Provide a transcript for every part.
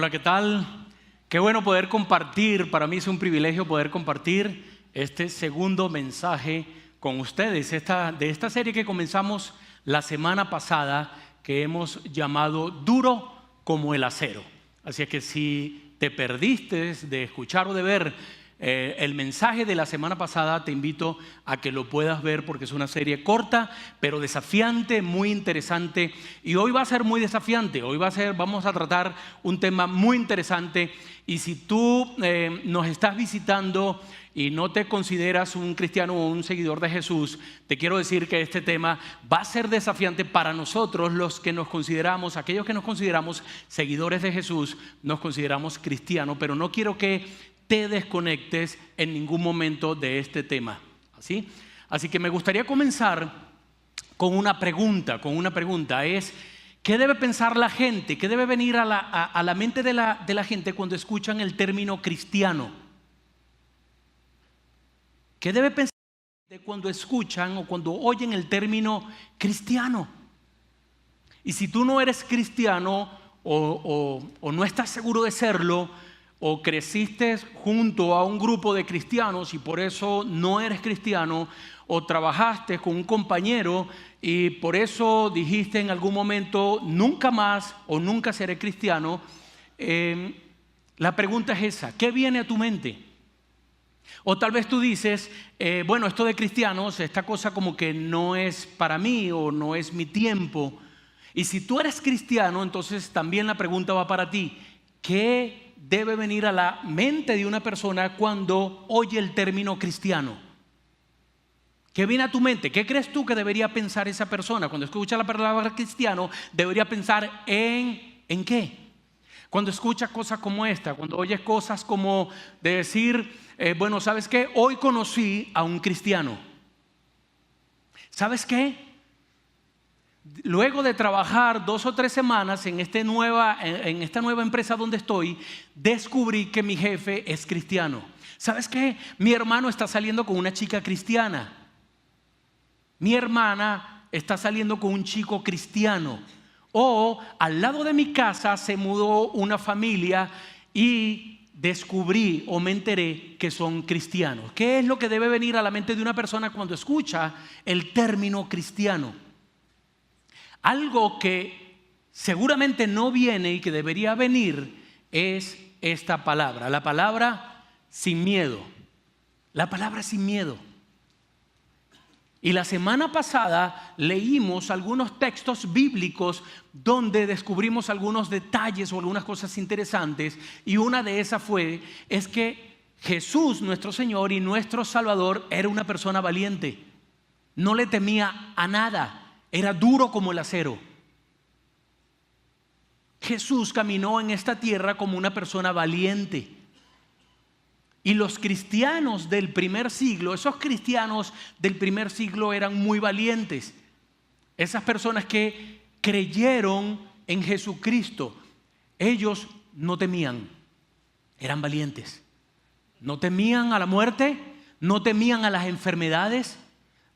Hola, ¿qué tal? Qué bueno poder compartir, para mí es un privilegio poder compartir este segundo mensaje con ustedes, de esta serie que comenzamos la semana pasada, que hemos llamado Duro como el acero. Así es que si te perdiste de escuchar o de ver el mensaje de la semana pasada, te invito a que lo puedas ver porque es una serie corta pero desafiante, muy interesante, y hoy va a ser muy desafiante. Vamos a tratar un tema muy interesante, y si tú nos estás visitando y no te consideras un cristiano o un seguidor de Jesús, te quiero decir que este tema va a ser desafiante para nosotros, aquellos que nos consideramos seguidores de Jesús, nos consideramos cristianos, pero no quiero que te desconectes en ningún momento de este tema. Así que me gustaría comenzar con una pregunta. Es: ¿qué debe pensar la gente? ¿Qué debe venir a la mente de la gente cuando escuchan el término cristiano? ¿Qué debe pensar la gente cuando escuchan o cuando oyen el término cristiano? Y si tú no eres cristiano o no estás seguro de serlo, o creciste junto a un grupo de cristianos y por eso no eres cristiano, o trabajaste con un compañero y por eso dijiste en algún momento nunca más o nunca seré cristiano, la pregunta es esa: ¿qué viene a tu mente? O tal vez tú dices, bueno, esto de cristianos, esta cosa como que no es para mí o no es mi tiempo. Y si tú eres cristiano, entonces también la pregunta va para ti: ¿qué debe venir a la mente de una persona cuando oye el término cristiano? ¿Qué viene a tu mente? ¿Qué crees tú que debería pensar esa persona? Cuando escucha la palabra cristiano, debería pensar ¿en qué? Cuando escucha cosas como esta, cuando oye cosas como de decir, bueno, ¿sabes qué? Hoy conocí a un cristiano. ¿Sabes qué? Luego de trabajar 2 o 3 semanas en esta nueva empresa donde estoy, descubrí que mi jefe es cristiano. ¿Sabes qué? Mi hermano está saliendo con una chica cristiana. Mi hermana está saliendo con un chico cristiano. O al lado de mi casa se mudó una familia y descubrí o me enteré que son cristianos. ¿Qué es lo que debe venir a la mente de una persona cuando escucha el término cristiano? Algo que seguramente no viene y que debería venir es esta palabra, la palabra sin miedo. La palabra sin miedo. Y la semana pasada leímos algunos textos bíblicos donde descubrimos algunos detalles o algunas cosas interesantes, y una de esas es que Jesús, nuestro Señor y nuestro Salvador, era una persona valiente. No le temía a nada. Era duro como el acero. Jesús caminó en esta tierra como una persona valiente. Y los cristianos del primer siglo, esos cristianos del primer siglo eran muy valientes. Esas personas que creyeron en Jesucristo, ellos no temían, eran valientes. No temían a la muerte, no temían a las enfermedades,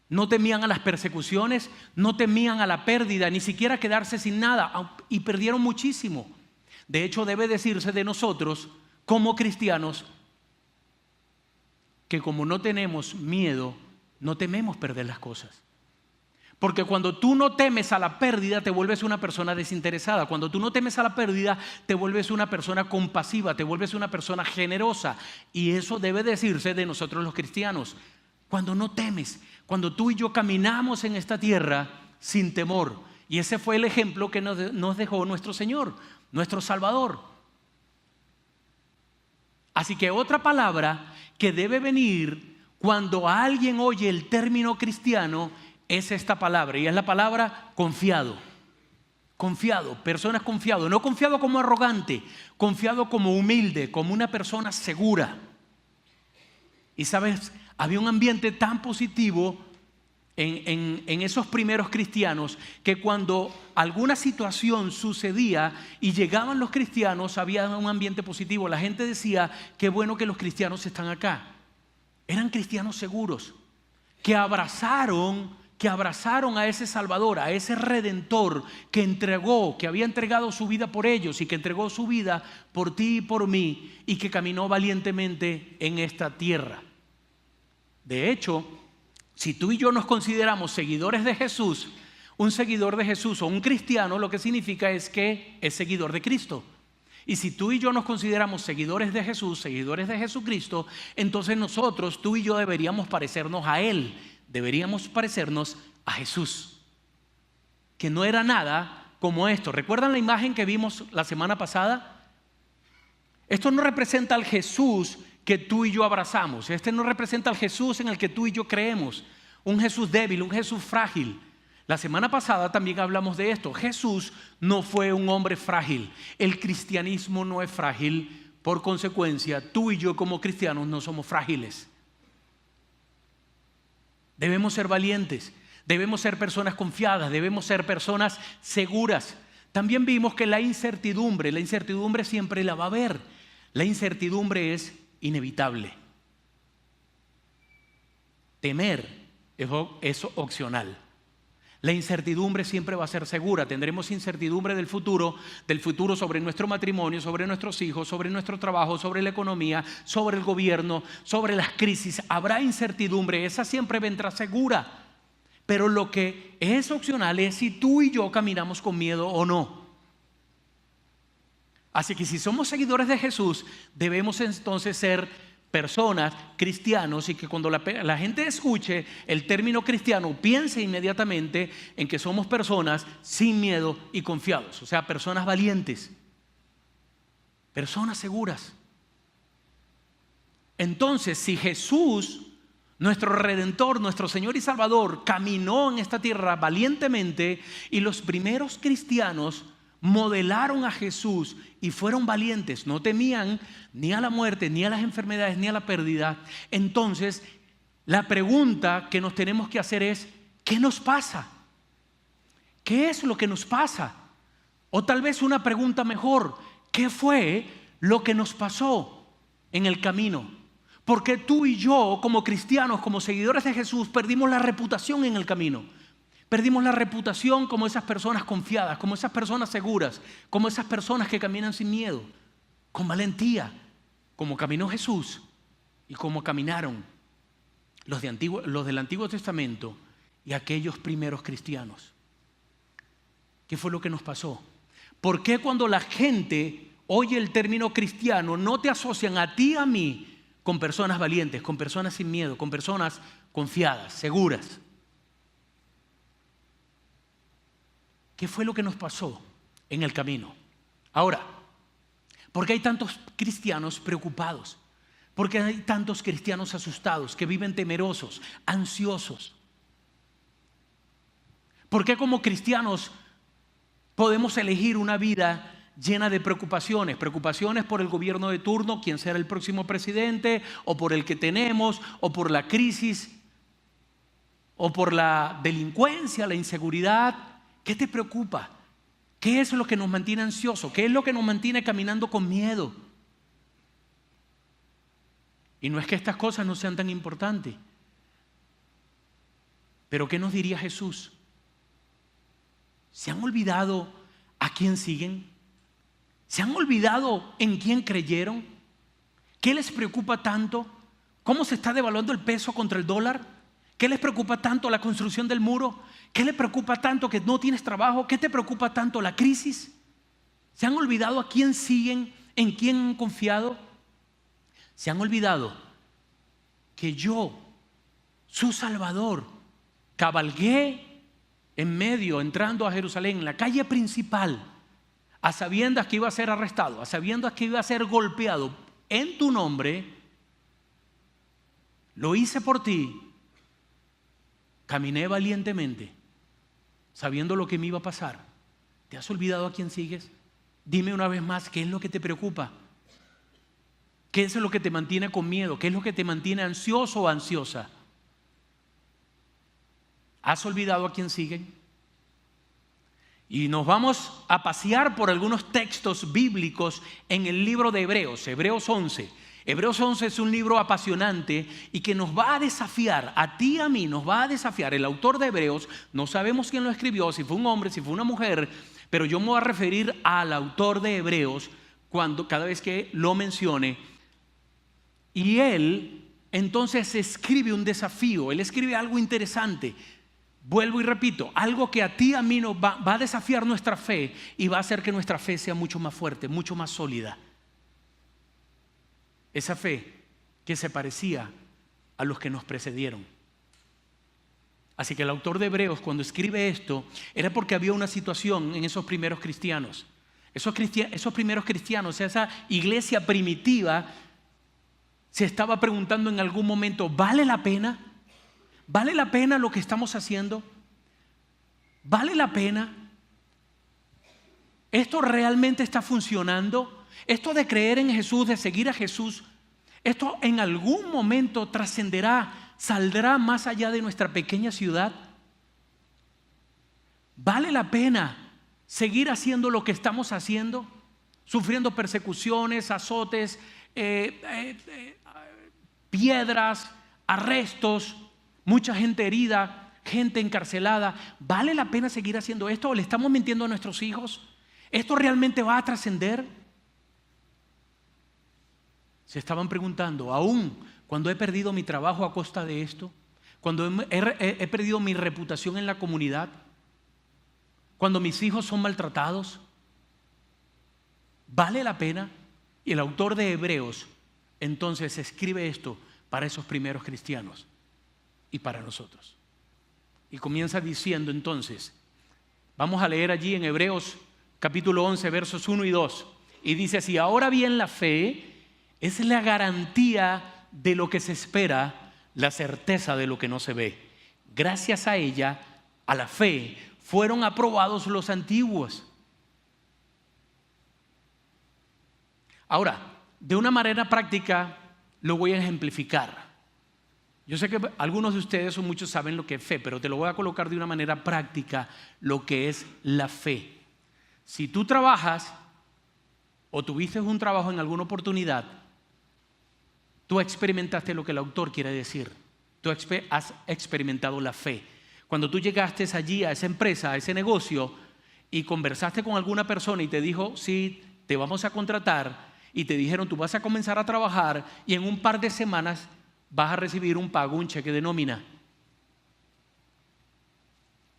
no temían a las persecuciones, no temían a la pérdida, ni siquiera quedarse sin nada, y perdieron muchísimo. De hecho, debe decirse de nosotros como cristianos que como no tenemos miedo, no tememos perder las cosas. Porque cuando tú no temes a la pérdida, te vuelves una persona desinteresada. Cuando tú no temes a la pérdida, te vuelves una persona compasiva, te vuelves una persona generosa. Y eso debe decirse de nosotros los cristianos. Cuando no temes, cuando tú y yo caminamos en esta tierra sin temor. Y ese fue el ejemplo que nos dejó nuestro Señor, nuestro Salvador. Así que otra palabra que debe venir cuando alguien oye el término cristiano es esta palabra, y es la palabra confiado. Confiado, personas confiado, no confiado como arrogante, confiado como humilde, como una persona segura. Y sabes, había un ambiente tan positivo en esos primeros cristianos que cuando alguna situación sucedía y llegaban los cristianos, había un ambiente positivo. La gente decía: qué bueno que los cristianos están acá. Eran cristianos seguros que abrazaron que abrazaron a ese Salvador, a ese Redentor que entregó, que había entregado su vida por ellos y que entregó su vida por ti y por mí y que caminó valientemente en esta tierra. De hecho, si tú y yo nos consideramos seguidores de Jesús, un seguidor de Jesús o un cristiano, lo que significa es que es seguidor de Cristo. Y si tú y yo nos consideramos seguidores de Jesús, seguidores de Jesucristo, entonces nosotros, tú y yo deberíamos parecernos a Él, deberíamos parecernos a Jesús, que no era nada como esto. ¿Recuerdan la imagen que vimos la semana pasada? Esto no representa al Jesús que tú y yo abrazamos. Este no representa al Jesús en el que tú y yo creemos. Un Jesús débil, un Jesús frágil. La semana pasada también hablamos de esto. Jesús no fue un hombre frágil. El cristianismo no es frágil. Por consecuencia, tú y yo como cristianos no somos frágiles. Debemos ser valientes. Debemos ser personas confiadas. Debemos ser personas seguras. También vimos que la incertidumbre siempre la va a haber. La incertidumbre es inevitable. Temer es opcional. La incertidumbre siempre va a ser segura. Tendremos incertidumbre del futuro sobre nuestro matrimonio, sobre nuestros hijos, sobre nuestro trabajo, sobre la economía, sobre el gobierno, sobre las crisis. Habrá incertidumbre, esa siempre vendrá segura. Pero lo que es opcional es si tú y yo caminamos con miedo o no. Así que si somos seguidores de Jesús, debemos entonces ser personas, cristianos, y que cuando la gente escuche el término cristiano, piense inmediatamente en que somos personas sin miedo y confiados. O sea, personas valientes, personas seguras. Entonces, si Jesús, nuestro Redentor, nuestro Señor y Salvador, caminó en esta tierra valientemente y los primeros cristianos modelaron a Jesús y fueron valientes, no temían ni a la muerte, ni a las enfermedades, ni a la pérdida, entonces la pregunta que nos tenemos que hacer es: ¿qué nos pasa? ¿Qué es lo que nos pasa? O tal vez una pregunta mejor: ¿qué fue lo que nos pasó en el camino? Porque tú y yo, como cristianos, como seguidores de Jesús, perdimos la reputación en el camino. Perdimos la reputación como esas personas confiadas, como esas personas seguras, como esas personas que caminan sin miedo, con valentía, como caminó Jesús y como caminaron los del Antiguo Testamento y aquellos primeros cristianos. ¿Qué fue lo que nos pasó? ¿Por qué cuando la gente oye el término cristiano no te asocian a ti y a mí con personas valientes, con personas sin miedo, con personas confiadas, seguras? ¿Qué fue lo que nos pasó en el camino? Ahora, ¿por qué hay tantos cristianos preocupados? ¿Por qué hay tantos cristianos asustados, que viven temerosos, ansiosos? ¿Por qué como cristianos podemos elegir una vida llena de preocupaciones? Preocupaciones por el gobierno de turno, quién será el próximo presidente, o por el que tenemos, o por la crisis, o por la delincuencia, la inseguridad. ¿Qué te preocupa? ¿Qué es lo que nos mantiene ansiosos? ¿Qué es lo que nos mantiene caminando con miedo? Y no es que estas cosas no sean tan importantes. Pero ¿qué nos diría Jesús? ¿Se han olvidado a quién siguen? ¿Se han olvidado en quién creyeron? ¿Qué les preocupa tanto? ¿Cómo se está devaluando el peso contra el dólar? ¿Qué les preocupa tanto la construcción del muro? ¿Qué les preocupa tanto que no tienes trabajo? ¿Qué te preocupa tanto la crisis? ¿Se han olvidado a quién siguen? ¿En quién han confiado? ¿Se han olvidado que yo, su Salvador, cabalgué en medio, entrando a Jerusalén, en la calle principal, a sabiendas que iba a ser arrestado, a sabiendas que iba a ser golpeado en tu nombre? Lo hice por ti. Caminé valientemente, sabiendo lo que me iba a pasar. ¿Te has olvidado a quién sigues? Dime una vez más, ¿qué es lo que te preocupa? ¿Qué es lo que te mantiene con miedo? ¿Qué es lo que te mantiene ansioso o ansiosa? ¿Has olvidado a quién siguen? Y nos vamos a pasear por algunos textos bíblicos en el libro de Hebreos, Hebreos 11. Hebreos 11 es un libro apasionante y que nos va a desafiar, a ti y a mí nos va a desafiar. El autor de Hebreos, no sabemos quién lo escribió, si fue un hombre, si fue una mujer, pero yo me voy a referir al autor de Hebreos cada vez que lo mencione. Y él entonces escribe un desafío, él escribe algo interesante. Vuelvo y repito, algo que a ti y a mí nos va a desafiar nuestra fe y va a hacer que nuestra fe sea mucho más fuerte, mucho más sólida. Esa fe que se parecía a los que nos precedieron. Así que el autor de Hebreos, cuando escribe esto, era porque había una situación en esos primeros cristianos. Esos primeros cristianos, esa iglesia primitiva, se estaba preguntando en algún momento, ¿vale la pena? ¿Vale la pena lo que estamos haciendo? ¿Vale la pena? ¿Esto realmente está funcionando? ¿Esto de creer en Jesús, de seguir a Jesús, esto en algún momento trascenderá, saldrá más allá de nuestra pequeña ciudad? ¿Vale la pena seguir haciendo lo que estamos haciendo? Sufriendo persecuciones, azotes, piedras, arrestos, mucha gente herida, gente encarcelada. ¿Vale la pena seguir haciendo esto o le estamos mintiendo a nuestros hijos? ¿Esto realmente va a trascender? Se estaban preguntando, aún cuando he perdido mi trabajo a costa de esto, cuando he perdido mi reputación en la comunidad, cuando mis hijos son maltratados, ¿vale la pena? Y el autor de Hebreos entonces escribe esto para esos primeros cristianos y para nosotros. Y comienza diciendo entonces, vamos a leer allí en Hebreos capítulo 11 versos 1 y 2, y dice así: ahora bien, la fe es la garantía de lo que se espera, la certeza de lo que no se ve. Gracias a ella, a la fe, fueron aprobados los antiguos. Ahora, de una manera práctica lo voy a ejemplificar. Yo sé que algunos de ustedes o muchos saben lo que es fe, pero te lo voy a colocar de una manera práctica lo que es la fe. Si tú trabajas o tuviste un trabajo en alguna oportunidad, tú experimentaste lo que el autor quiere decir. Tú has experimentado la fe. Cuando tú llegaste allí a esa empresa, a ese negocio, y conversaste con alguna persona y te dijo, sí, te vamos a contratar, y te dijeron, tú vas a comenzar a trabajar y en un par de semanas vas a recibir un pago, un cheque de nómina.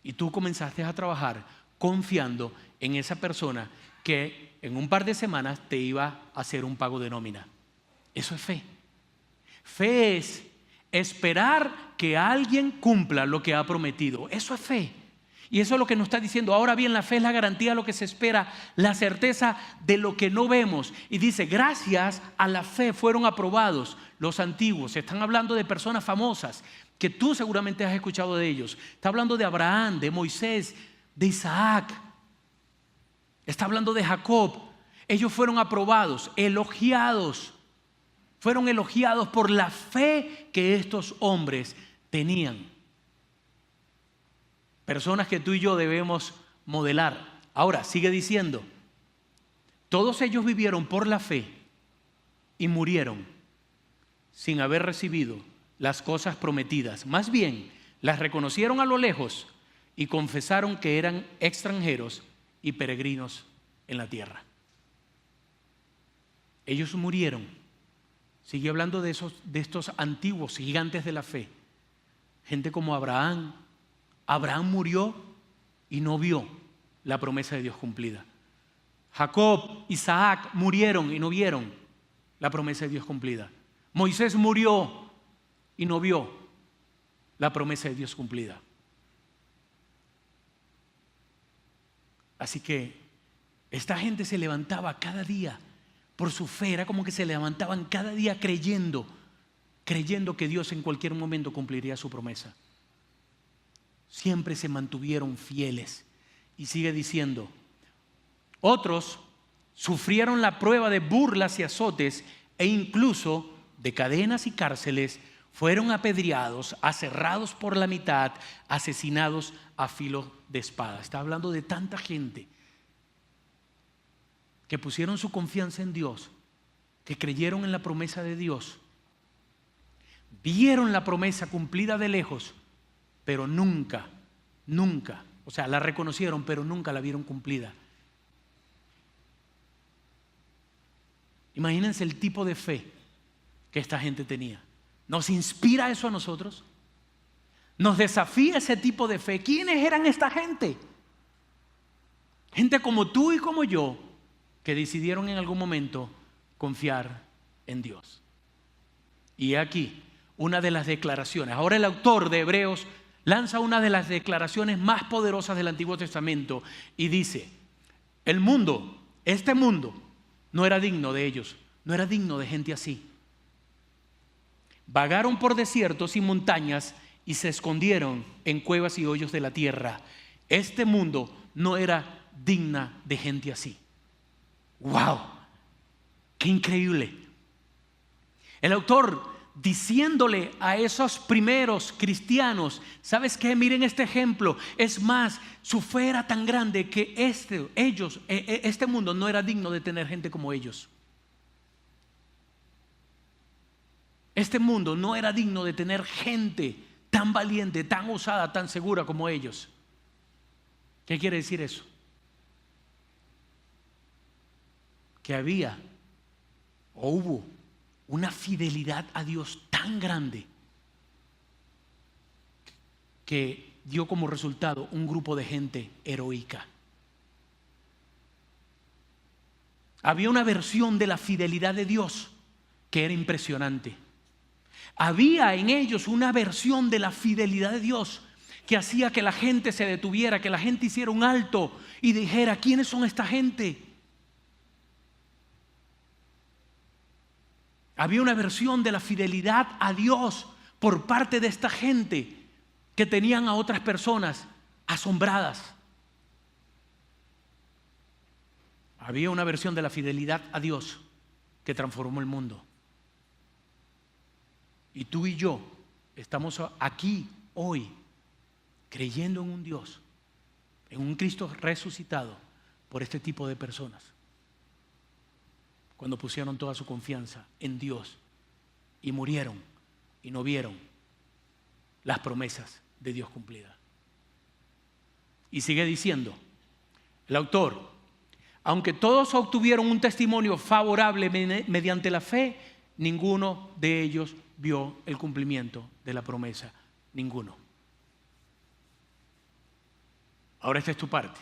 Y tú comenzaste a trabajar confiando en esa persona que en un par de semanas te iba a hacer un pago de nómina. Eso es fe. Fe es esperar que alguien cumpla lo que ha prometido. Eso es fe. Y eso es lo que nos está diciendo. Ahora bien, la fe es la garantía de lo que se espera, la certeza de lo que no vemos. Y dice, gracias a la fe fueron aprobados los antiguos. Están hablando de personas famosas que tú seguramente has escuchado de ellos. Está hablando de Abraham, de Moisés, de Isaac. Está hablando de Jacob. Ellos fueron aprobados, elogiados. Fueron elogiados por la fe que estos hombres tenían. Personas que tú y yo debemos modelar. Ahora, sigue diciendo, todos ellos vivieron por la fe y murieron sin haber recibido las cosas prometidas. Más bien, las reconocieron a lo lejos y confesaron que eran extranjeros y peregrinos en la tierra. Ellos murieron. Sigue hablando de estos antiguos gigantes de la fe. Gente como Abraham. Abraham murió y no vio la promesa de Dios cumplida. Jacob, Isaac murieron y no vieron la promesa de Dios cumplida. Moisés murió y no vio la promesa de Dios cumplida. Así que esta gente se levantaba cada día por su fe. Era como que se levantaban cada día creyendo que Dios en cualquier momento cumpliría su promesa. Siempre se mantuvieron fieles. Y sigue diciendo, otros sufrieron la prueba de burlas y azotes e incluso de cadenas y cárceles, fueron apedreados, aserrados por la mitad, asesinados a filo de espada. Está hablando de tanta gente que pusieron su confianza en Dios, que creyeron en la promesa de Dios, vieron la promesa cumplida de lejos, pero nunca, o sea, la reconocieron, pero nunca la vieron cumplida. Imagínense el tipo de fe que esta gente tenía. ¿Nos inspira eso a nosotros? ¿Nos desafía ese tipo de fe? ¿Quiénes eran esta gente? Gente como tú y como yo, que decidieron en algún momento confiar en Dios. Y aquí una de las declaraciones. Ahora el autor de Hebreos lanza una de las declaraciones más poderosas del Antiguo Testamento y dice: el mundo, este mundo, no era digno de ellos, no era digno de gente así. Vagaron por desiertos y montañas y se escondieron en cuevas y hoyos de la tierra. Este mundo no era digna de gente así. ¡Wow! ¡Qué increíble! El autor diciéndole a esos primeros cristianos: ¿sabes qué? Miren este ejemplo. Es más, su fe era tan grande que este mundo no era digno de tener gente como ellos. Este mundo no era digno de tener gente tan valiente, tan osada, tan segura como ellos. ¿Qué quiere decir eso? Que había o hubo una fidelidad a Dios tan grande que dio como resultado un grupo de gente heroica. Había una versión de la fidelidad de Dios que era impresionante. Había en ellos una versión de la fidelidad de Dios que hacía que la gente se detuviera, que la gente hiciera un alto y dijera: ¿quiénes son esta gente? Había una versión de la fidelidad a Dios por parte de esta gente que tenían a otras personas asombradas. Había una versión de la fidelidad a Dios que transformó el mundo. Y tú y yo estamos aquí hoy creyendo en un Dios, en un Cristo resucitado por este tipo de personas. Cuando pusieron toda su confianza en Dios y murieron y no vieron las promesas de Dios cumplidas. Y sigue diciendo el autor: aunque todos obtuvieron un testimonio favorable mediante la fe, ninguno de ellos vio el cumplimiento de la promesa. Ninguno. Ahora esta es tu parte.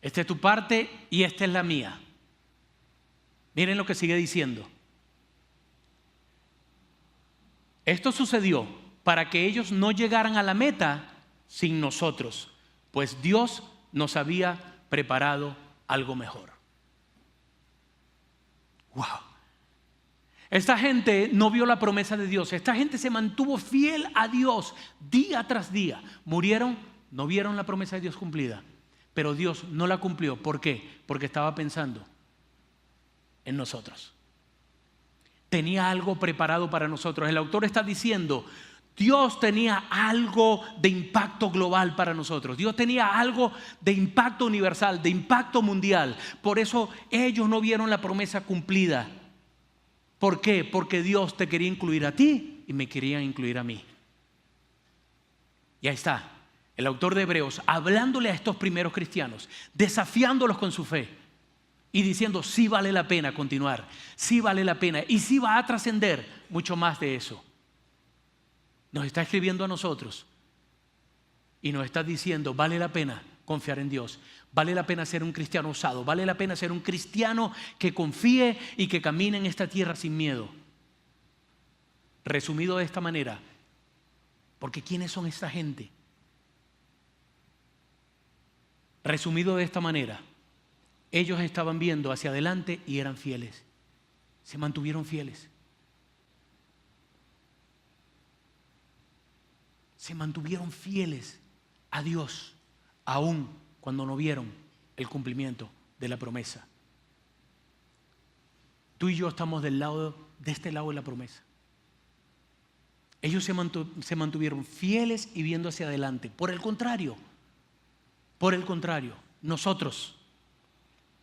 Esta es tu parte y esta es la mía. Miren lo que sigue diciendo. Esto sucedió para que ellos no llegaran a la meta sin nosotros, pues Dios nos había preparado algo mejor. ¡Wow! Esta gente no vio la promesa de Dios. Esta gente se mantuvo fiel a Dios día tras día. Murieron, no vieron la promesa de Dios cumplida, pero Dios no la cumplió. ¿Por qué? Porque estaba pensando en nosotros. Tenía algo preparado para nosotros. El autor está diciendo: Dios tenía algo de impacto global para nosotros. Dios tenía algo de impacto universal, de impacto mundial. Por eso ellos no vieron la promesa cumplida. ¿Por qué? Porque Dios te quería incluir a ti y me quería incluir a mí. Y ahí está el autor de Hebreos hablándole a estos primeros cristianos, desafiándolos con su fe y diciendo: sí vale la pena continuar, sí vale la pena y sí va a trascender mucho más de eso. Nos está escribiendo a nosotros y nos está diciendo: vale la pena confiar en Dios, vale la pena ser un cristiano osado, vale la pena ser un cristiano que confíe y que camine en esta tierra sin miedo. Resumido de esta manera, porque ¿quiénes son esta gente? Resumido de esta manera, ellos estaban viendo hacia adelante y eran fieles, se mantuvieron fieles. Se mantuvieron fieles a Dios, aun cuando no vieron el cumplimiento de la promesa. Tú y yo estamos de este lado de la promesa. Ellos se mantuvieron fieles y viendo hacia adelante. Por el contrario, nosotros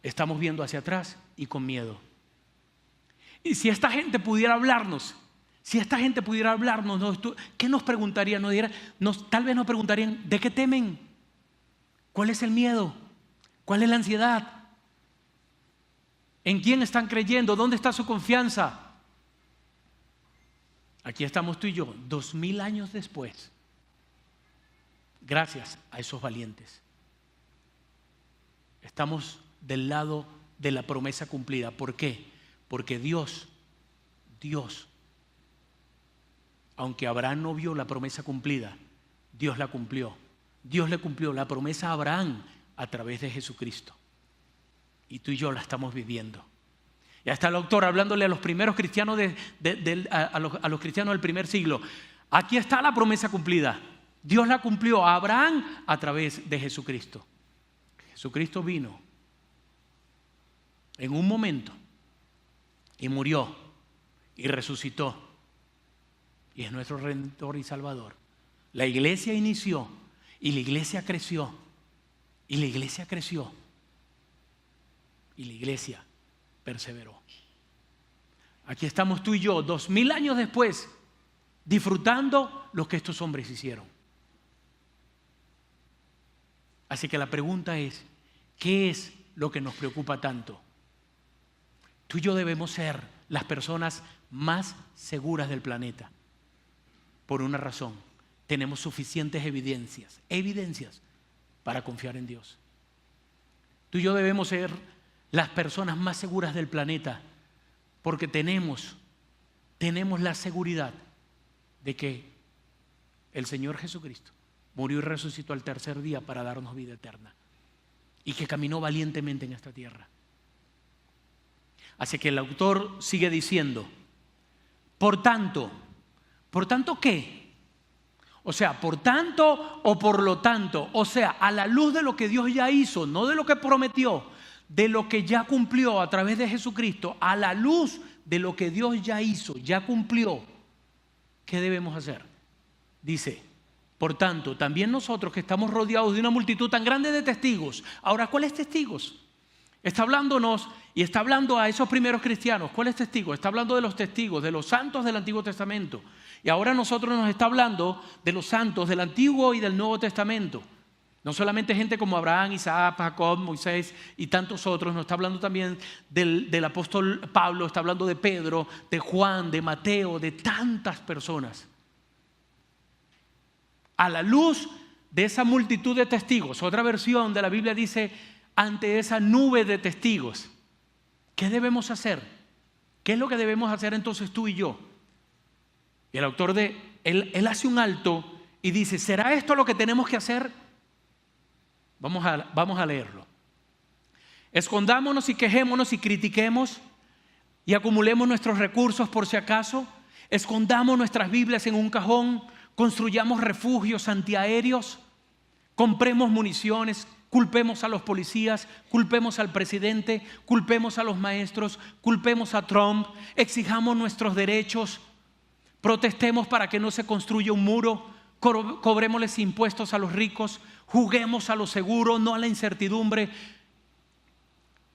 estamos viendo hacia atrás y con miedo. Y si esta gente pudiera hablarnos, ¿qué nos preguntarían? Tal vez nos preguntarían, ¿de qué temen? ¿Cuál es el miedo? ¿Cuál es la ansiedad? ¿En quién están creyendo? ¿Dónde está su confianza? Aquí estamos tú y yo, 2000 años después, gracias a esos valientes. Estamos del lado de la promesa cumplida. ¿Por qué? Porque Dios, aunque Abraham no vio la promesa cumplida, Dios la cumplió. Dios le cumplió la promesa a Abraham a través de Jesucristo. Y tú y yo la estamos viviendo. Ya está el autor hablándole a los primeros cristianos, a los cristianos del primer siglo. Aquí está la promesa cumplida. Dios la cumplió a Abraham a través de Jesucristo. Jesucristo vino en un momento y murió y resucitó. Y es nuestro Redentor y Salvador. La iglesia inició y la iglesia creció. Y la iglesia creció. Y la iglesia perseveró. Aquí estamos tú y yo, 2000 años después, disfrutando lo que estos hombres hicieron. Así que la pregunta es, ¿qué es lo que nos preocupa tanto? Tú y yo debemos ser las personas más seguras del planeta. Por una razón, tenemos suficientes evidencias para confiar en Dios. Tú y yo debemos ser las personas más seguras del planeta porque tenemos la seguridad de que el Señor Jesucristo murió y resucitó al tercer día para darnos vida eterna y que caminó valientemente en esta tierra. Así que el autor sigue diciendo, por tanto, ¿qué? O sea, por tanto o por lo tanto, o sea, a la luz de lo que Dios ya hizo, no de lo que prometió, de lo que ya cumplió a través de Jesucristo, a la luz de lo que Dios ya hizo, ya cumplió, ¿qué debemos hacer? Dice, por tanto, también nosotros que estamos rodeados de una multitud tan grande de testigos. Ahora, ¿cuáles testigos? Está hablándonos y está hablando a esos primeros cristianos. ¿Cuáles testigos? Está hablando de los testigos, de los santos del Antiguo Testamento. Y ahora nosotros nos está hablando de los santos del Antiguo y del Nuevo Testamento. No solamente gente como Abraham, Isaac, Jacob, Moisés y tantos otros. Nos está hablando también del apóstol Pablo, está hablando de Pedro, de Juan, de Mateo, de tantas personas. A la luz de esa multitud de testigos, otra versión de la Biblia dice, ante esa nube de testigos, ¿qué debemos hacer? ¿Qué es lo que debemos hacer entonces tú y yo? Y el autor él hace un alto y dice, ¿será esto lo que tenemos que hacer? Vamos a leerlo. Escondámonos y quejémonos y critiquemos y acumulemos nuestros recursos por si acaso. Escondamos nuestras Biblias en un cajón, construyamos refugios antiaéreos, compremos municiones, culpemos a los policías, culpemos al presidente, culpemos a los maestros, culpemos a Trump, exijamos nuestros derechos, protestemos para que no se construya un muro, cobrémosles impuestos a los ricos, juguemos a lo seguro, no a la incertidumbre,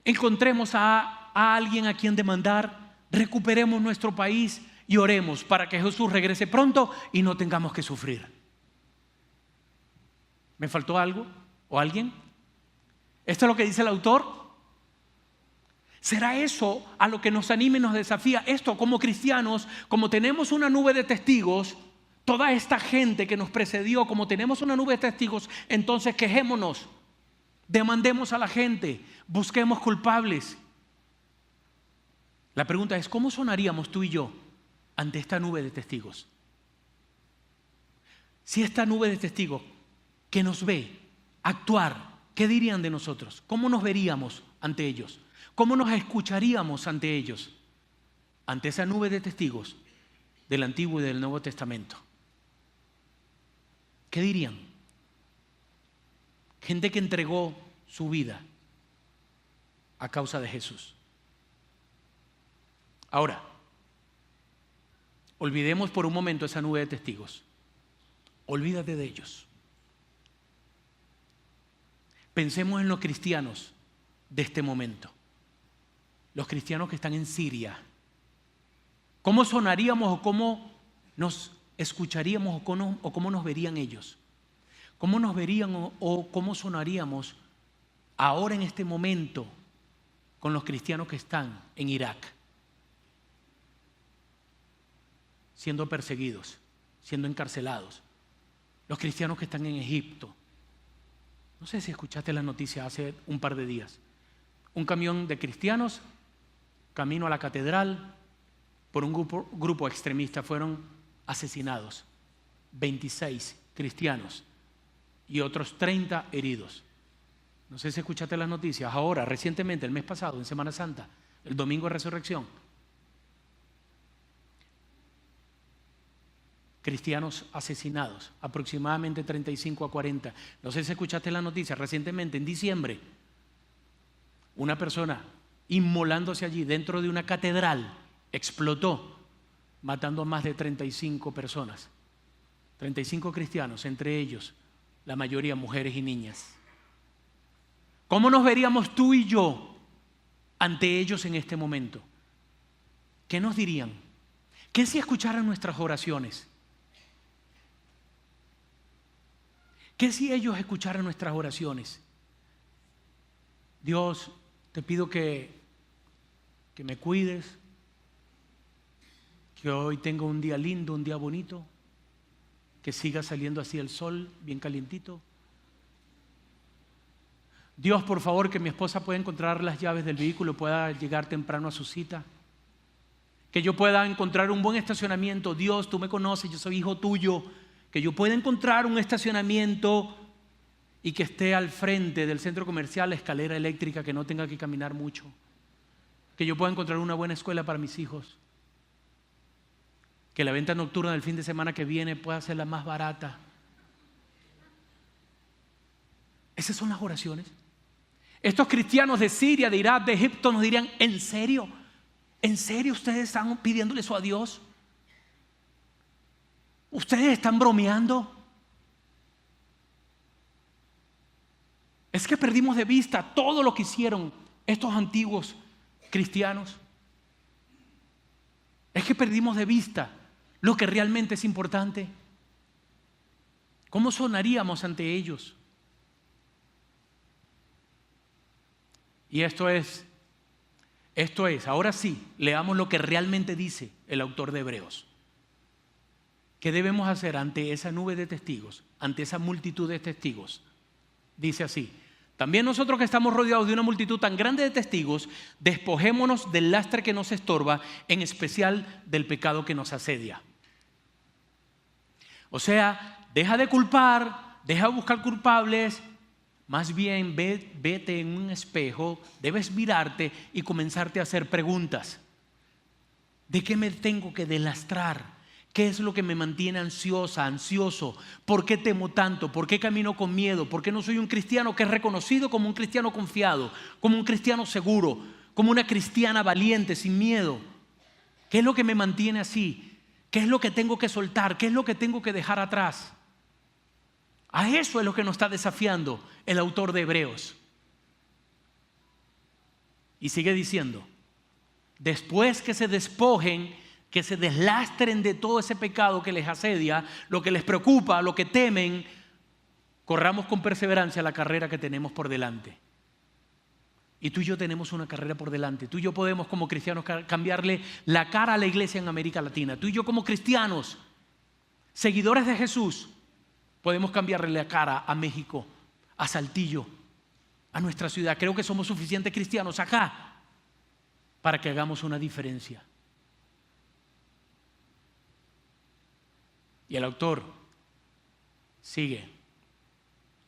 encontremos a alguien a quien demandar, recuperemos nuestro país y oremos para que Jesús regrese pronto y no tengamos que sufrir. ¿Me faltó algo o alguien? ¿Esto es lo que dice el autor? ¿Será eso a lo que nos anima y nos desafía? Esto como cristianos, como tenemos una nube de testigos, toda esta gente que nos precedió, como tenemos una nube de testigos, entonces quejémonos, demandemos a la gente, busquemos culpables. La pregunta es, ¿cómo sonaríamos tú y yo ante esta nube de testigos? Si esta nube de testigos que nos ve actuar, ¿qué dirían de nosotros? ¿Cómo nos veríamos ante ellos? ¿Cómo nos escucharíamos ante ellos? Ante esa nube de testigos del Antiguo y del Nuevo Testamento. ¿Qué dirían? Gente que entregó su vida a causa de Jesús. Ahora, Olvidemos por un momento esa nube de testigos. Olvídate de ellos. Pensemos en los cristianos de este momento. Los cristianos que están en Siria. ¿Cómo sonaríamos o cómo nos escucharíamos o cómo nos verían ellos? ¿Cómo nos verían o cómo sonaríamos ahora en este momento con los cristianos que están en Irak? Siendo perseguidos, siendo encarcelados. Los cristianos que están en Egipto. No sé si escuchaste la noticia hace un par de días. Un camión de cristianos, camino a la catedral, por un grupo extremista fueron asesinados. 26 cristianos y otros 30 heridos. No sé si escuchaste las noticias ahora, recientemente, el mes pasado, en Semana Santa, el domingo de Resurrección. Cristianos asesinados, aproximadamente 35 a 40. No sé si escuchaste la noticia recientemente, en diciembre, una persona inmolándose allí dentro de una catedral, explotó, matando a más de 35 personas. 35 cristianos, entre ellos, la mayoría mujeres y niñas. ¿Cómo nos veríamos tú y yo ante ellos en este momento? ¿Qué nos dirían? ¿Qué si escucharan nuestras oraciones? ¿Qué si ellos escucharan nuestras oraciones? Dios, te pido que me cuides, que hoy tenga un día lindo, un día bonito, que siga saliendo así el sol, bien calientito. Dios, por favor, que mi esposa pueda encontrar las llaves del vehículo, pueda llegar temprano a su cita. Que yo pueda encontrar un buen estacionamiento. Dios, tú me conoces, yo soy hijo tuyo. Que yo pueda encontrar un estacionamiento y que esté al frente del centro comercial, la escalera eléctrica, que no tenga que caminar mucho. Que yo pueda encontrar una buena escuela para mis hijos. Que la venta nocturna del fin de semana que viene pueda ser la más barata. Esas son las oraciones. Estos cristianos de Siria, de Irak, de Egipto nos dirían, ¿en serio? ¿En serio ustedes están pidiéndole eso a Dios? ¿Ustedes están bromeando? Es que perdimos de vista todo lo que hicieron estos antiguos cristianos. Es que perdimos de vista lo que realmente es importante. ¿Cómo sonaríamos ante ellos? Y esto es, ahora sí, leamos lo que realmente dice el autor de Hebreos. ¿Qué debemos hacer ante esa nube de testigos, ante esa multitud de testigos? Dice así: también nosotros que estamos rodeados de una multitud tan grande de testigos, despojémonos del lastre que nos estorba, en especial del pecado que nos asedia. O sea, deja de culpar, deja de buscar culpables, más bien vete en un espejo, debes mirarte y comenzarte a hacer preguntas. ¿De qué me tengo que delastrar? ¿Qué es lo que me mantiene ansiosa, ansioso? ¿Por qué temo tanto? ¿Por qué camino con miedo? ¿Por qué no soy un cristiano que es reconocido como un cristiano confiado, como un cristiano seguro, como una cristiana valiente, sin miedo? ¿Qué es lo que me mantiene así? ¿Qué es lo que tengo que soltar? ¿Qué es lo que tengo que dejar atrás? A eso es lo que nos está desafiando el autor de Hebreos. Y sigue diciendo: después que se despojen, que se deslastren de todo ese pecado que les asedia, lo que les preocupa, lo que temen, corramos con perseverancia la carrera que tenemos por delante. Y tú y yo tenemos una carrera por delante. Tú y yo podemos como cristianos cambiarle la cara a la iglesia en América Latina. Tú y yo como cristianos, seguidores de Jesús, podemos cambiarle la cara a México, a Saltillo, a nuestra ciudad. Creo que somos suficientes cristianos acá para que hagamos una diferencia. Y el autor sigue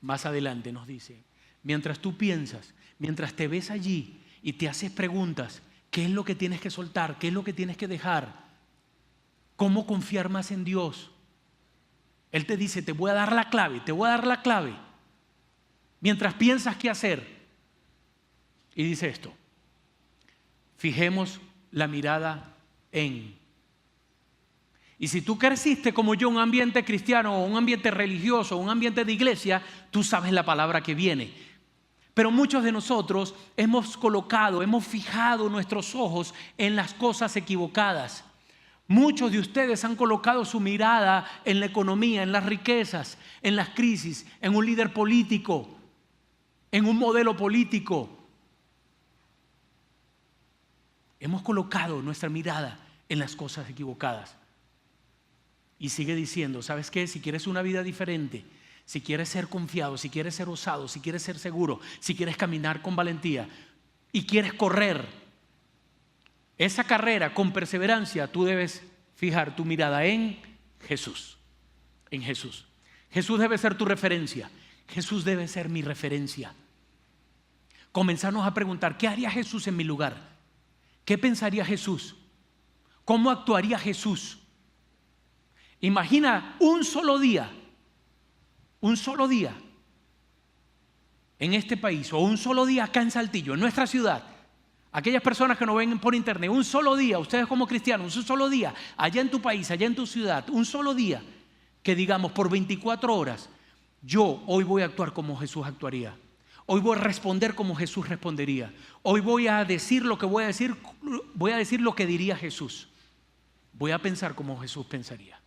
más adelante, nos dice: mientras tú piensas, mientras te ves allí y te haces preguntas, ¿qué es lo que tienes que soltar? ¿Qué es lo que tienes que dejar? ¿Cómo confiar más en Dios? Él te dice: te voy a dar la clave, te voy a dar la clave. Mientras piensas qué hacer. Y dice esto: fijemos la mirada en. Y si tú creciste como yo en un ambiente cristiano o un ambiente religioso o un ambiente de iglesia, tú sabes la palabra que viene. Pero muchos de nosotros hemos fijado nuestros ojos en las cosas equivocadas. Muchos de ustedes han colocado su mirada en la economía, en las riquezas, en las crisis, en un líder político, en un modelo político. Hemos colocado nuestra mirada en las cosas equivocadas. Y sigue diciendo, ¿sabes qué? Si quieres una vida diferente, si quieres ser confiado, si quieres ser osado, si quieres ser seguro, si quieres caminar con valentía y quieres correr esa carrera con perseverancia, tú debes fijar tu mirada en Jesús. En Jesús. Jesús debe ser tu referencia. Jesús debe ser mi referencia. Comenzarnos a preguntar, ¿qué haría Jesús en mi lugar? ¿Qué pensaría Jesús? ¿Cómo actuaría Jesús? Imagina un solo día en este país o un solo día acá en Saltillo, en nuestra ciudad. Aquellas personas que nos ven por internet, un solo día, ustedes como cristianos, un solo día, allá en tu país, allá en tu ciudad, un solo día, que digamos por 24 horas, yo hoy voy a actuar como Jesús actuaría. Hoy voy a responder como Jesús respondería. Hoy voy a decir lo que voy a decir lo que diría Jesús. Voy a pensar como Jesús pensaría.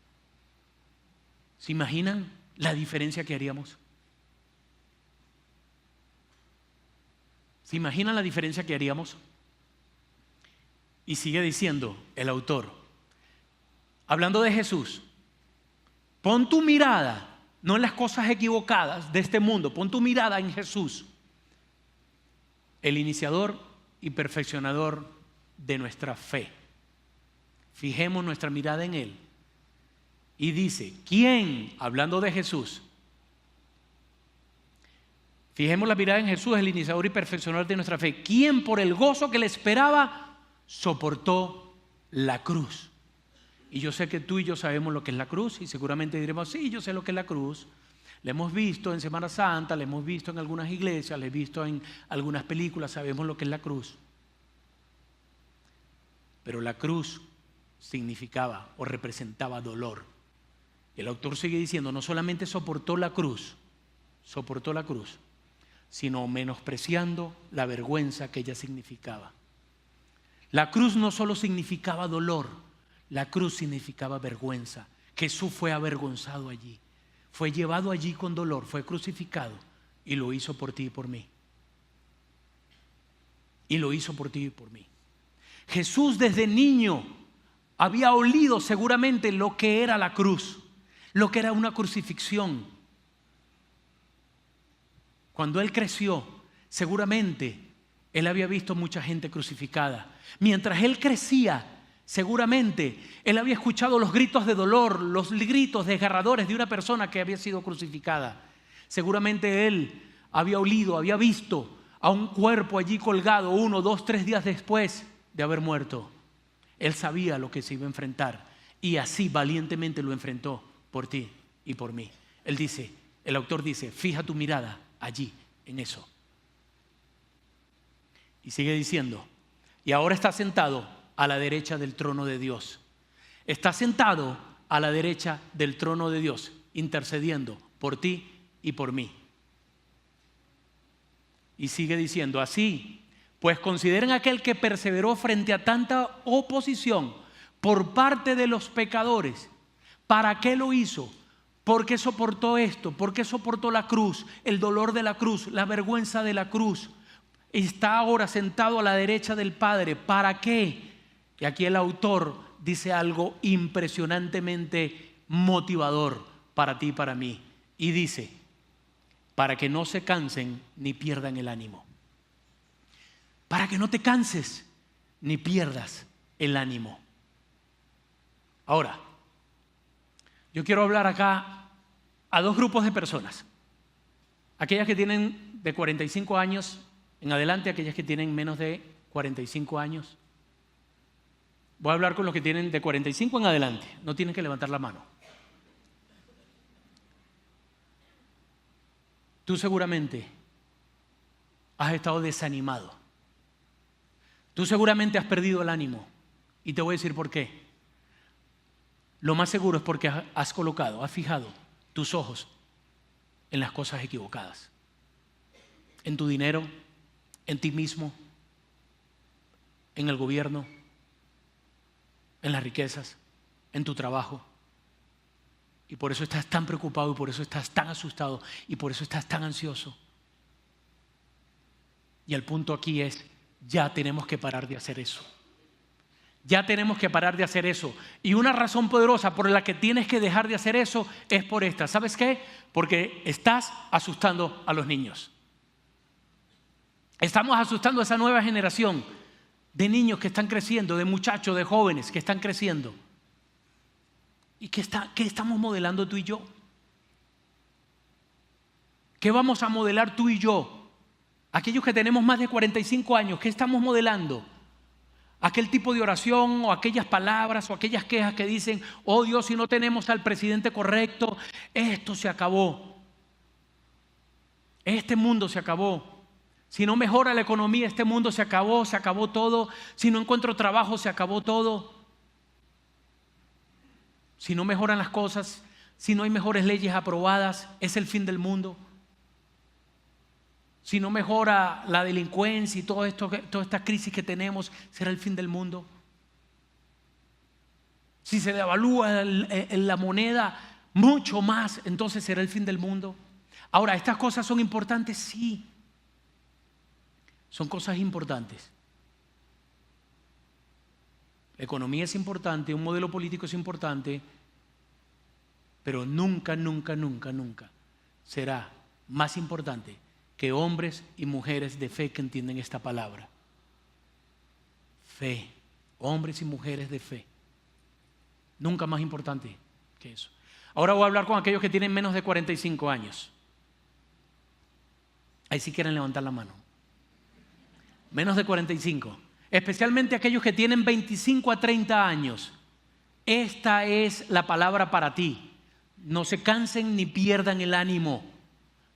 ¿Se imaginan la diferencia que haríamos? ¿Se imaginan la diferencia que haríamos? Y sigue diciendo el autor, hablando de Jesús, pon tu mirada no en las cosas equivocadas de este mundo, pon tu mirada en Jesús, el iniciador y perfeccionador de nuestra fe. Fijemos nuestra mirada en Él. Y dice, ¿quién? Hablando de Jesús. Fijemos la mirada en Jesús, el iniciador y perfeccionador de nuestra fe. ¿Quién por el gozo que le esperaba soportó la cruz? Y yo sé que tú y yo sabemos lo que es la cruz y seguramente diremos, sí, yo sé lo que es la cruz. La hemos visto en Semana Santa, la hemos visto en algunas iglesias, la he visto en algunas películas, sabemos lo que es la cruz. Pero la cruz significaba o representaba dolor. El autor sigue diciendo, no solamente soportó la cruz, sino menospreciando la vergüenza que ella significaba. La cruz no solo significaba dolor, la cruz significaba vergüenza. Jesús fue avergonzado allí, fue llevado allí con dolor, fue crucificado y lo hizo por ti y por mí. Y lo hizo por ti y por mí. Jesús desde niño había olido seguramente lo que era la cruz, lo que era una crucifixión. Cuando Él creció, seguramente Él había visto mucha gente crucificada. Mientras Él crecía, seguramente Él había escuchado los gritos de dolor, los gritos desgarradores de una persona que había sido crucificada. Seguramente Él había olido, había visto a un cuerpo allí colgado 1, 2, 3 días después de haber muerto. Él sabía lo que se iba a enfrentar y así valientemente lo enfrentó por ti y por mí. El autor dice, fija tu mirada allí, en eso. Y sigue diciendo, y ahora está sentado a la derecha del trono de Dios. Está sentado a la derecha del trono de Dios, intercediendo por ti y por mí. Y sigue diciendo, así, pues consideren aquel que perseveró frente a tanta oposición por parte de los pecadores. ¿Para qué lo hizo? ¿Por qué soportó esto? ¿Por qué soportó la cruz, el dolor de la cruz, la vergüenza de la cruz? Está ahora sentado a la derecha del Padre. ¿Para qué? Y aquí el autor dice algo impresionantemente motivador para ti y para mí. Y dice, para que no se cansen ni pierdan el ánimo. Para que no te canses ni pierdas el ánimo. Ahora, yo quiero hablar acá a dos grupos de personas. Aquellas que tienen de 45 años en adelante, aquellas que tienen menos de 45 años. Voy a hablar con los que tienen de 45 en adelante. No tienen que levantar la mano. Tú seguramente has estado desanimado. Tú seguramente has perdido el ánimo. Y te voy a decir por qué. lo más seguro es porque has fijado tus ojos en las cosas equivocadas. En tu dinero, en ti mismo, en el gobierno, en las riquezas, en tu trabajo. Y por eso estás tan preocupado, y por eso estás tan asustado, y por eso estás tan ansioso. Y el punto aquí es, ya tenemos que parar de hacer eso. Ya tenemos que parar de hacer eso. Y una razón poderosa por la que tienes que dejar de hacer eso es por esta. ¿Sabes qué? Porque estás asustando a los niños. Estamos asustando a esa nueva generación de niños que están creciendo, de muchachos, de jóvenes que están creciendo. ¿Y qué estamos modelando tú y yo? ¿Qué vamos a modelar tú y yo? Aquellos que tenemos más de 45 años, ¿qué estamos modelando? Aquel tipo de oración o aquellas palabras o aquellas quejas que dicen, oh Dios, si no tenemos al presidente correcto, esto se acabó. Este mundo se acabó. Si no mejora la economía, este mundo se acabó todo. Si no encuentro trabajo, se acabó todo. Si no mejoran las cosas, si no hay mejores leyes aprobadas, es el fin del mundo. Si no mejora la delincuencia y toda esta crisis que tenemos, será el fin del mundo. Si se devalúa la moneda mucho más, entonces será el fin del mundo. Ahora, ¿estas cosas son importantes? Sí. Son cosas importantes. La economía es importante, un modelo político es importante, pero nunca será más importante que hombres y mujeres de fe que entienden esta palabra. Fe, hombres y mujeres de fe. Nunca más importante que eso. Ahora voy a hablar con aquellos que tienen menos de 45 años. Ahí sí quieren levantar la mano. Menos de 45. Especialmente aquellos que tienen 25 a 30 años. Esta es la palabra para ti. No se cansen ni pierdan el ánimo.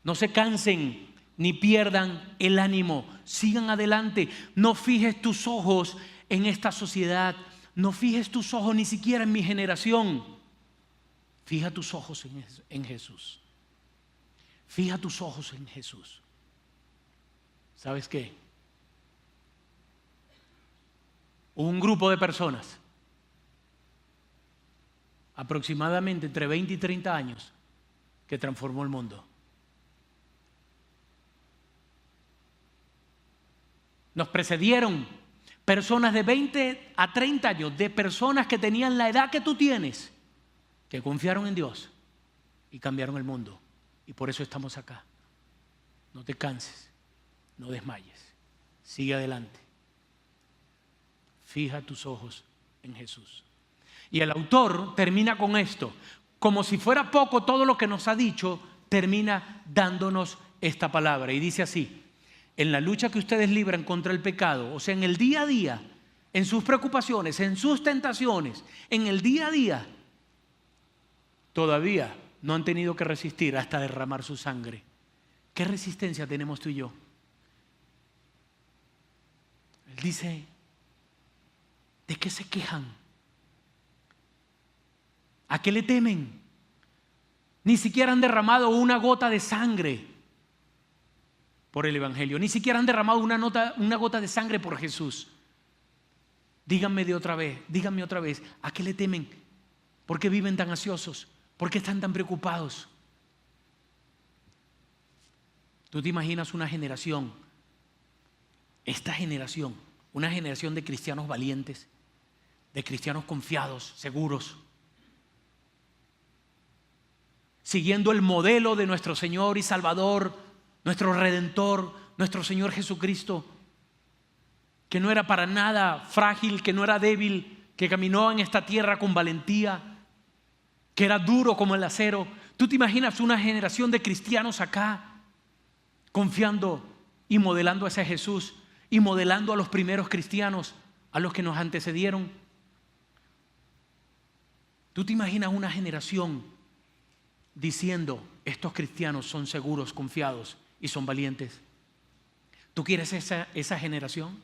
No se cansen ni pierdan el ánimo. Sigan adelante. No fijes tus ojos en esta sociedad. No fijes tus ojos ni siquiera en mi generación. Fija tus ojos en Jesús. Fija tus ojos en Jesús. ¿Sabes qué? Hubo un grupo de personas, aproximadamente entre 20 y 30 años, que transformó el mundo. Nos precedieron personas de 20 a 30 años, de personas que tenían la edad que tú tienes, que confiaron en Dios y cambiaron el mundo. Y por eso estamos acá. No te canses, no desmayes, sigue adelante. Fija tus ojos en Jesús. Y el autor termina con esto. Como si fuera poco todo lo que nos ha dicho, termina dándonos esta palabra. Y dice así: en la lucha que ustedes libran contra el pecado, o sea, en el día a día, en sus preocupaciones, en sus tentaciones, en el día a día, todavía no han tenido que resistir hasta derramar su sangre. ¿Qué resistencia tenemos tú y yo? Él dice: ¿de qué se quejan? ¿A qué le temen? Ni siquiera han derramado una gota de sangre por el Evangelio. Ni siquiera han derramado una gota de sangre por Jesús. Díganme otra vez, ¿a qué le temen? ¿Por qué viven tan ansiosos? ¿Por qué están tan preocupados? ¿Tú te imaginas una generación, esta generación, una generación de cristianos valientes, de cristianos confiados, seguros, siguiendo el modelo de nuestro Señor y Salvador, nuestro Redentor, nuestro Señor Jesucristo, que no era para nada frágil, que no era débil, que caminó en esta tierra con valentía, que era duro como el acero? ¿Tú te imaginas una generación de cristianos acá, confiando y modelando a ese Jesús y modelando a los primeros cristianos, a los que nos antecedieron? ¿Tú te imaginas una generación diciendo: estos cristianos son seguros, confiados y son valientes? ¿Tú quieres esa generación?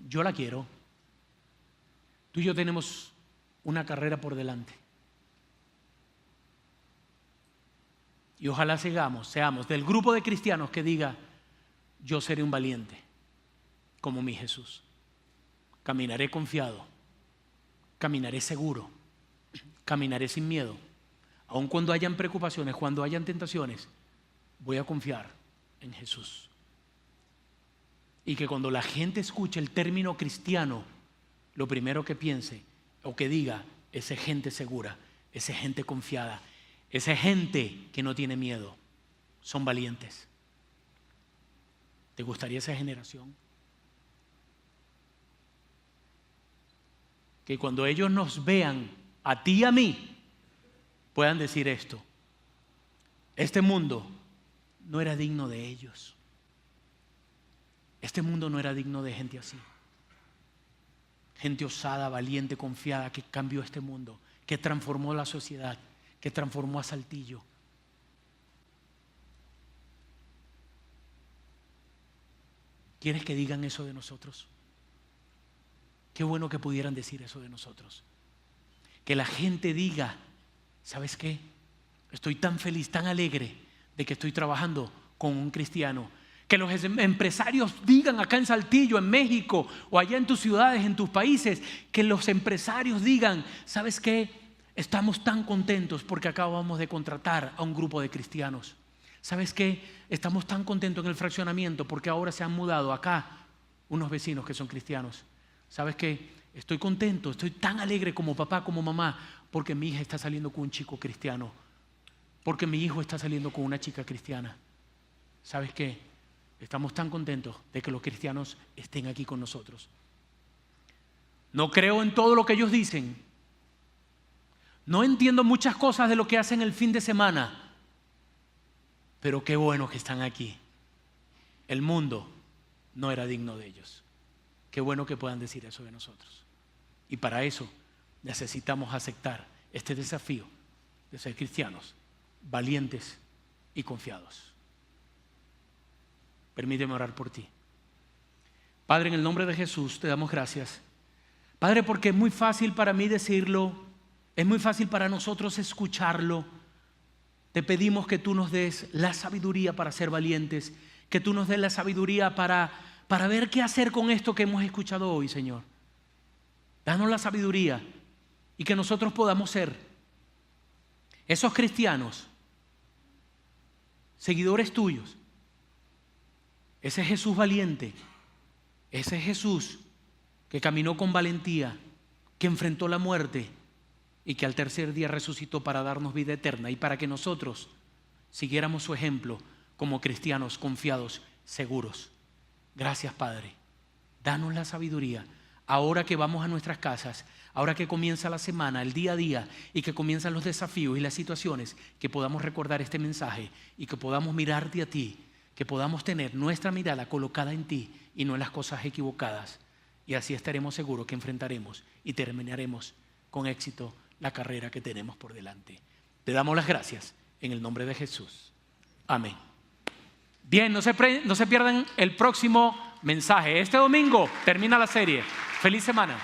Yo la quiero. Tú y yo tenemos una carrera por delante. Y ojalá seamos del grupo de cristianos que diga: yo seré un valiente como mi Jesús. Caminaré confiado, caminaré seguro, caminaré sin miedo. Aun cuando hayan preocupaciones, cuando hayan tentaciones, voy a confiar en Jesús. Y que cuando la gente escuche el término cristiano, lo primero que piense o que diga: esa gente segura, esa gente confiada, esa gente que no tiene miedo, son valientes. ¿Te gustaría esa generación? Que cuando ellos nos vean, a ti y a mí, puedan decir esto: este mundo no era digno de ellos. Este mundo no era digno de gente así. Gente osada, valiente, confiada, que cambió este mundo, que transformó la sociedad, que transformó a Saltillo. ¿Quieres que digan eso de nosotros? Qué bueno que pudieran decir eso de nosotros. Que la gente diga: ¿sabes qué? Estoy tan feliz, tan alegre de que estoy trabajando con un cristiano. Que los empresarios digan acá en Saltillo, en México, o allá en tus ciudades, en tus países, que los empresarios digan: ¿sabes qué? Estamos tan contentos porque acabamos de contratar a un grupo de cristianos. ¿Sabes qué? Estamos tan contentos en el fraccionamiento porque ahora se han mudado acá unos vecinos que son cristianos. ¿Sabes qué? Estoy contento, estoy tan alegre como papá, como mamá, porque mi hija está saliendo con un chico cristiano, porque mi hijo está saliendo con una chica cristiana. ¿Sabes qué? Estamos tan contentos de que los cristianos estén aquí con nosotros. No creo en todo lo que ellos dicen. No entiendo muchas cosas de lo que hacen el fin de semana. Pero qué bueno que están aquí. El mundo no era digno de ellos. Qué bueno que puedan decir eso de nosotros. Y para eso necesitamos aceptar este desafío de ser cristianos, valientes y confiados. Permíteme orar por ti. Padre, en el nombre de Jesús te damos gracias. Padre, porque es muy fácil para mí decirlo, es muy fácil para nosotros escucharlo. Te pedimos que tú nos des la sabiduría para ser valientes, que tú nos des la sabiduría para ver qué hacer con esto que hemos escuchado hoy, Señor. Danos la sabiduría y que nosotros podamos ser esos cristianos, seguidores tuyos, ese Jesús valiente, ese Jesús que caminó con valentía, que enfrentó la muerte y que al tercer día resucitó para darnos vida eterna y para que nosotros siguiéramos su ejemplo como cristianos confiados, seguros. Gracias, Padre. Danos la sabiduría ahora que vamos a nuestras casas, ahora que comienza la semana, el día a día y que comienzan los desafíos y las situaciones, que podamos recordar este mensaje y que podamos mirarte a ti, que podamos tener nuestra mirada colocada en ti y no en las cosas equivocadas. Y así estaremos seguros que enfrentaremos y terminaremos con éxito la carrera que tenemos por delante. Te damos las gracias en el nombre de Jesús. Amén. Bien, no se pierdan el próximo mensaje. Este domingo termina la serie. Feliz semana.